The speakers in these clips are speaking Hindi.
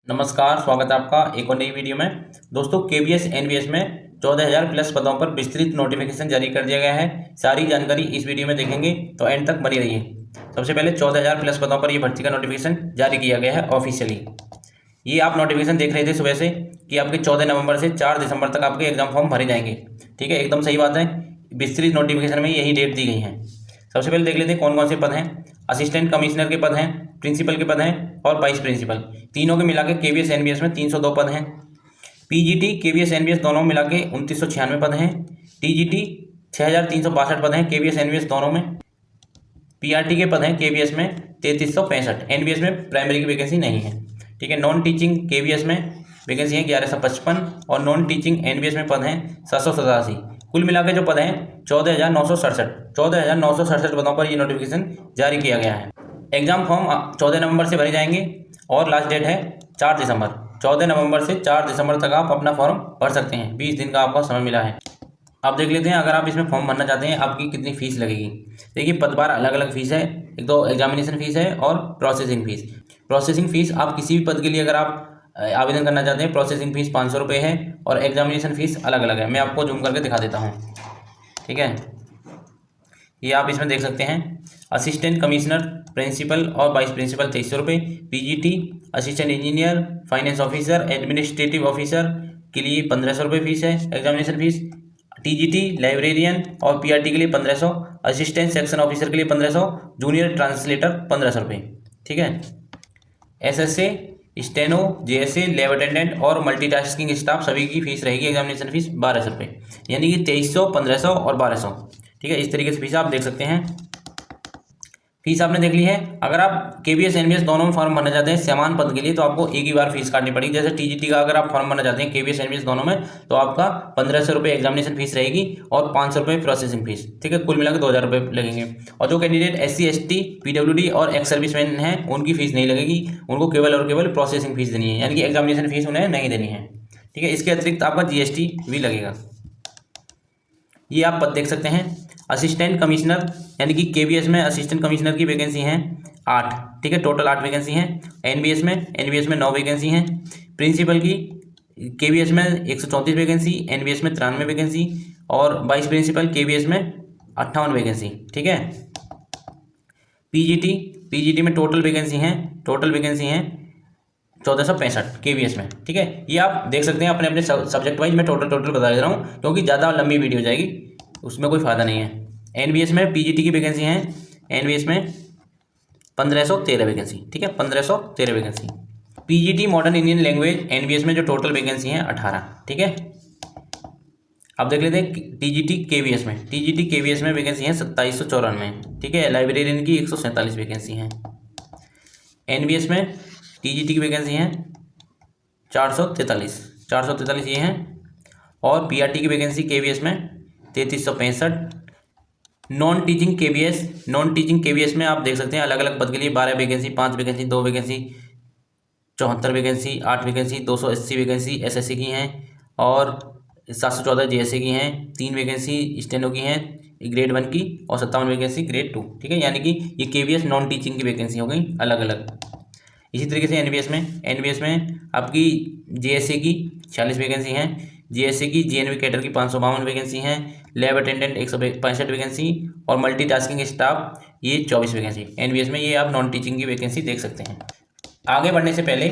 नमस्कार, स्वागत है आपका एक और नई वीडियो में। दोस्तों, केवीएस एनवीएस में 14,000 प्लस पदों पर विस्तृत नोटिफिकेशन जारी कर दिया गया है। सारी जानकारी इस वीडियो में देखेंगे तो एंड तक बनी रहिए। सबसे पहले 14,000 प्लस पदों पर ये भर्ती का नोटिफिकेशन जारी किया गया है ऑफिशियली। ये आप नोटिफिकेशन देख रहे थे सुबह से कि आपके 14 नवंबर से 4 दिसंबर तक आपके एग्जाम फॉर्म भरे जाएंगे। ठीक है, एकदम सही बात है। विस्तृत नोटिफिकेशन में यही डेट दी गई है। सबसे पहले देख लेते हैं कौन कौन से पद हैं। असिस्टेंट कमिश्नर के पद हैं, प्रिंसिपल के पद हैं और वाइस प्रिंसिपल, तीनों के मिला के केवीएस एनवीएस में 302 पद हैं। पीजीटी केवीएस एनवीएस दोनों मिला के 2996 पद हैं। टीजीटी 6362 पद हैं केवीएस एनवीएस दोनों में। पीआरटी के पद हैं केवीएस में 3365। एनवीएस में प्राइमरी की वैकेंसी नहीं है। ठीक है, नॉन टीचिंग केवीएस में वैकेंसी है 1155 और नॉन टीचिंग एनवीएस में पद हैं 787। कुल मिला के जो पद हैं 14,967 पदों पर ये नोटिफिकेशन जारी किया गया है। एग्जाम फॉर्म 14 नवंबर से भरे जाएंगे और लास्ट डेट है 4 दिसंबर। 14 नवंबर से 4 दिसंबर तक आप अपना फॉर्म भर सकते हैं। 20 दिन का आपको समय मिला है। अब देख लेते हैं अगर आप इसमें फॉर्म भरना चाहते हैं आपकी कितनी फीस लगेगी। देखिए, पदभार अलग अलग फीस है। एक तो एग्जामिनेशन फीस है और प्रोसेसिंग फीस। प्रोसेसिंग फीस आप किसी भी पद के लिए अगर आप आवेदन करना चाहते हैं, प्रोसेसिंग फीस 500 रुपये है और एग्जामिनेशन फीस अलग अलग है। मैं आपको जूम करके दिखा देता हूँ। ठीक है, ये आप इसमें देख सकते हैं। असिस्टेंट कमिश्नर, प्रिंसिपल और वाइस प्रिंसिपल 2300 रुपये। PGT assistant engineer, finance officer, administrative officer के लिए 1500 रुपये फीस है एग्जामिनेशन फीस। टीजीटी लाइब्रेरियन और पीआरटी के लिए 1500, असिस्टेंट सेक्शन ऑफिसर के लिए 1500, जूनियर ट्रांसलेटर 1500 रुपये। ठीक है, SSA, steno, JSA, lab attendant और मल्टीटास्किंग स्टाफ सभी की फीस रहेगी एग्जामिनेशन फीस 1200 रुपये, यानी कि 2300, 1500 और 1200। ठीक है, इस तरीके से फीस आप देख सकते हैं। फीस आपने देख ली है। अगर आप केवीएस एनवीएस दोनों में फॉर्म भरना चाहते हैं समान पद के लिए तो आपको एक ही बार फीस काटनी पड़ेगी। जैसे टीजीटी का अगर आप फॉर्म भरना चाहते हैं केवीएस एनवीएस दोनों में तो आपका 1500 रुपये एग्जामिनेशन फीस रहेगी और 500 रुपये प्रोसेसिंग फीस। ठीक है, कुल मिलाकर 2000 रुपये लगेंगे। और जो कैंडिडेट SC ST PWD और एक्स सर्विसमैन हैं उनकी फीस नहीं लगेगी। उनको केवल और केवल प्रोसेसिंग फीस देनी है, यानी कि एग्जामिनेशन फीस उन्हें नहीं देनी है। ठीक है, इसके अतिरिक्त आपका GST भी लगेगा। ये आप पद देख सकते हैं। असिस्टेंट कमिश्नर यानी कि केवीएस में असिस्टेंट कमिश्नर की वैकेंसी हैं 8। ठीक है, टोटल 8 वैकेंसी हैं। एनवीएस में 9 वैकेंसी हैं। प्रिंसिपल की केवीएस में 134 वैकेंसी, एनवीएस में 93 वैकेंसी और वाइस प्रिंसिपल केवीएस में 58 वैकेंसी। ठीक है, पीजीटी में टोटल वैकेंसी हैं 1465 केवीएस में। ठीक है, ये आप देख सकते हैं अपने अपने सब्जेक्ट वाइज। मैं टोटल बता दे रहा हूँ क्योंकि ज़्यादा लंबी वीडियो हो जाएगी, उसमें कोई फ़ायदा नहीं है। एनवीएस में पीजीटी की वैकेंसी हैं एनवीएस में 1513 वैकेंसी। ठीक है, 1513 vacancy. PGT modern Indian language NVS में जो टोटल वैकेंसी हैं 18। ठीक है, अब देख लेते हैं टीजीटी केवीएस में वैकेंसी है 2794। ठीक है, लाइब्रेरियन की 147 वैकेंसी हैं। एनवीएस में टीजीटी की वैकेंसी हैं 443 ये हैं और पीआरटी की वैकेंसी केवीएस में 3365। नॉन टीचिंग केवीएस में आप देख सकते हैं अलग अलग पद के लिए 12 vacancy, 5 vacancy, 2 vacancy, 74 vacancy, 8 vacancy, 280 vacancy SSC की हैं और 714 जेएससी की हैं। 3 वैकेंसी स्टेनो की हैं ग्रेड 1 की और 57 वैकेंसी ग्रेड 2। ठीक है, यानी कि ये केवीएस नॉन टीचिंग की वैकेंसी हो गई अलग अलग। इसी तरीके से एनवीएस में आपकी जेएससी की 46 वैकेंसी हैं। जेएससी की जीएनवी कैडर की 552 वैकेंसी हैं। लैब अटेंडेंट 165 वैकेंसी और मल्टीटास्किंग स्टाफ ये 24 वैकेंसी एनवीएस में। ये आप नॉन टीचिंग की वैकेंसी देख सकते हैं। आगे बढ़ने से पहले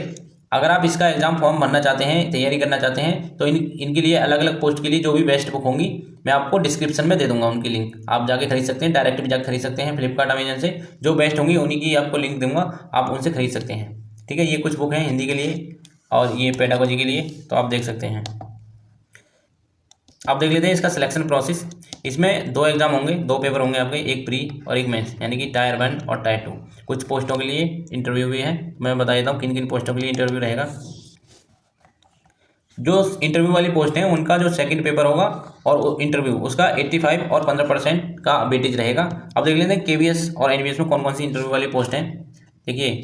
अगर आप इसका एग्जाम फॉर्म भरना चाहते हैं, तैयारी करना चाहते हैं तो इनके लिए अलग अलग पोस्ट के लिए जो भी बेस्ट बुक होंगी मैं आपको डिस्क्रिप्शन में दे दूंगा उनकी लिंक। आप जाके खरीद सकते हैं, डायरेक्ट भी जाकर खरीद सकते हैं फ्लिपकार्ट अमेजन से। जो बेस्ट होंगी उन्हीं की आपको लिंक दूंगा, आप उनसे खरीद सकते हैं। ठीक है, ये कुछ बुक हैं हिंदी के लिए और ये पेडागोजी के लिए, तो आप देख सकते हैं। अब देख लेते हैं इसका सिलेक्शन प्रोसेस। इसमें 2 एग्जाम होंगे, 2 पेपर होंगे आपके, एक प्री और एक मेंस, यानी कि टायर 1 और टायर 2। कुछ पोस्टों के लिए इंटरव्यू भी है। मैं बता देता हूँ किन किन पोस्टों के लिए इंटरव्यू रहेगा। जो इंटरव्यू वाली पोस्ट हैं उनका जो सेकंड पेपर होगा और इंटरव्यू उसका 85 और 15% का वेटेज रहेगा। अब देख लेते हैं केवीएस और एनवीएस में कौन कौन सी इंटरव्यू वाली पोस्ट हैं। देखिए,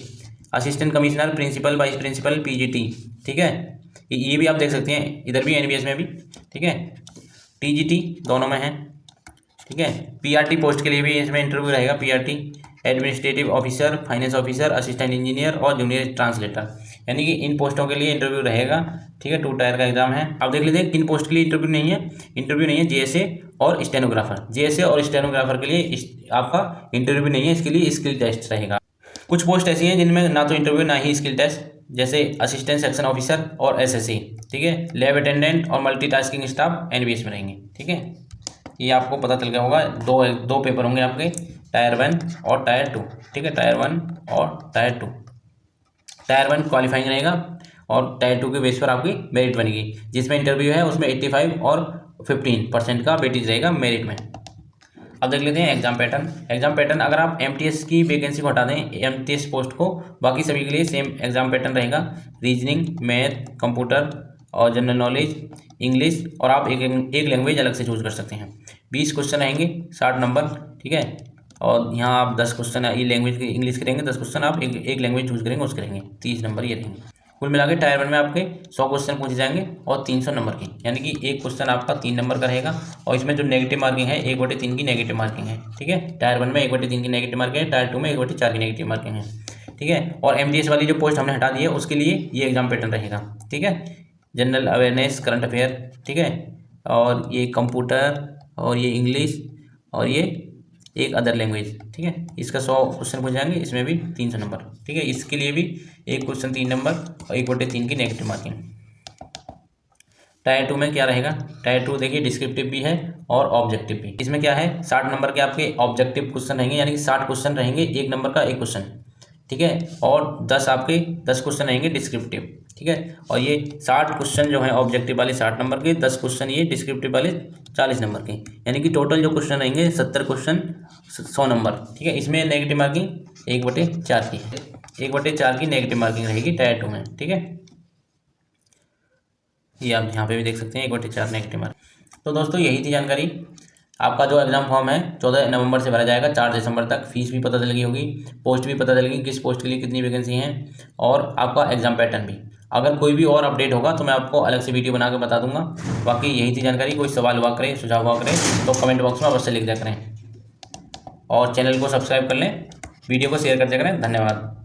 assistant commissioner, principal, vice principal, PGT. ठीक है, ये भी आप देख सकते हैं, इधर भी एनवीएस में भी। ठीक है, टीजीटी दोनों में है। ठीक है, पीआरटी पोस्ट के लिए भी इसमें इंटरव्यू रहेगा। PRT administrative officer, finance officer, assistant engineer और जूनियर ट्रांसलेटर, यानी कि इन पोस्टों के लिए इंटरव्यू रहेगा। ठीक है, 2 टायर का एग्जाम है। अब देख लीजिए किन पोस्ट के लिए इंटरव्यू नहीं है जीएसए और स्टेनोग्राफर। जीएसए और स्टेनोग्राफर के लिए आपका इंटरव्यू नहीं है, इसके लिए स्किल टेस्ट रहेगा। कुछ पोस्ट ऐसी हैं जिनमें ना तो इंटरव्यू ना ही स्किल टेस्ट, जैसे असिस्टेंट सेक्शन ऑफिसर और एसएससी। ठीक है, लैब अटेंडेंट और मल्टीटास्किंग स्टाफ एनबीएस में रहेंगे। ठीक है, ये आपको पता चल गया होगा। दो पेपर होंगे आपके, टायर 1 और टायर 2। ठीक है, टायर 1 और टायर 2। टायर 1 क्वालिफाइंग रहेगा और टायर 2 के बेस पर आपकी मेरिट बनेगी। जिसमें इंटरव्यू है उसमें 85 और 15% का वेटेज रहेगा मेरिट में। अब देख लेते हैं एग्जाम पैटर्न। एग्जाम पैटर्न, अगर आप एमटीएस की वैकेंसी को हटा दें, एमटीएस पोस्ट को, बाकी सभी के लिए सेम एग्जाम पैटर्न रहेगा। रीजनिंग, मैथ, कंप्यूटर और जनरल नॉलेज, इंग्लिश, और आप एक लैंग्वेज अलग से चूज कर सकते हैं। 20 क्वेश्चन रहेंगे, 60 नंबर। ठीक है, और यहाँ आप 10 क्वेश्चन ये लैंग्वेज के इंग्लिश के रहेंगे, 10 क्वेश्चन आप एक लैंग्वेज चूज करेंगे उसके रहेंगे। 30 नंबर ये रहेंगे। कुल मिला के टायर 1 में आपके 100 क्वेश्चन पूछे जाएंगे और 300 नंबर की, यानी कि एक क्वेश्चन आपका 3 नंबर का रहेगा। और इसमें जो नेगेटिव मार्किंग है 1/3 की नेगेटिव मार्किंग है। ठीक है, टायर 1 में 1/3 की नेगेटिव मार्किंग है, टायर 2 में 1/4 की नेगेटिव मार्किंग है। ठीक है, और एमटीएस वाली जो पोस्ट हमने हटा दी है उसके लिए ये एग्जाम पैटर्न रहेगा। ठीक है, जनरल अवेयरनेस, करंट अफेयर, ठीक है, और ये कंप्यूटर, और ये इंग्लिश, और ये एक अदर लैंग्वेज। ठीक है, इसका 100 क्वेश्चन पूछ जाएंगे, इसमें भी 300 नंबर। ठीक है, इसके लिए भी एक क्वेश्चन 3 नंबर और 1/3 की नेगेटिव मार्किंग। टायर 2 में क्या रहेगा? टायर 2 देखिए डिस्क्रिप्टिव भी है और ऑब्जेक्टिव भी। इसमें क्या है, 60 नंबर के आपके ऑब्जेक्टिव क्वेश्चन रहेंगे, यानी कि 60 क्वेश्चन रहेंगे, 1 नंबर का एक क्वेश्चन। ठीक है, और 10 क्वेश्चन रहेंगे डिस्क्रिप्टिव। ठीक है, और ये 60 क्वेश्चन जो है ऑब्जेक्टिव वाले 60 नंबर के, 10 क्वेश्चन ये डिस्क्रिप्टिव वाले 40 नंबर के, यानी कि टोटल जो क्वेश्चन रहेंगे 70 क्वेश्चन 100 नंबर। ठीक है, इसमें नेगेटिव मार्किंग 1/4 की है, 1/4 की नेगेटिव मार्किंग रहेगी टायर 2 में। ठीक है, ये आप यहाँ पे भी देख सकते हैं 1/4 नेगेटिव मार्किंग। तो दोस्तों यही थी जानकारी। आपका जो एग्जाम फॉर्म है 14 नवंबर से भरा जाएगा 4 दिसंबर तक। फीस भी पता चल गई होगी, पोस्ट भी पता चल गई, किस पोस्ट के लिए कितनी वैकेंसी हैं, और आपका एग्जाम पैटर्न भी। अगर कोई भी और अपडेट होगा तो मैं आपको अलग से वीडियो बना के बता दूंगा। बाकी यही थी जानकारी। कोई सवाल हुआ करे, सुझाव हुआ करे तो कमेंट बॉक्स में अवश्य लिख दिया करें, और चैनल को सब्सक्राइब कर लें, वीडियो को शेयर कर दिया करें। धन्यवाद।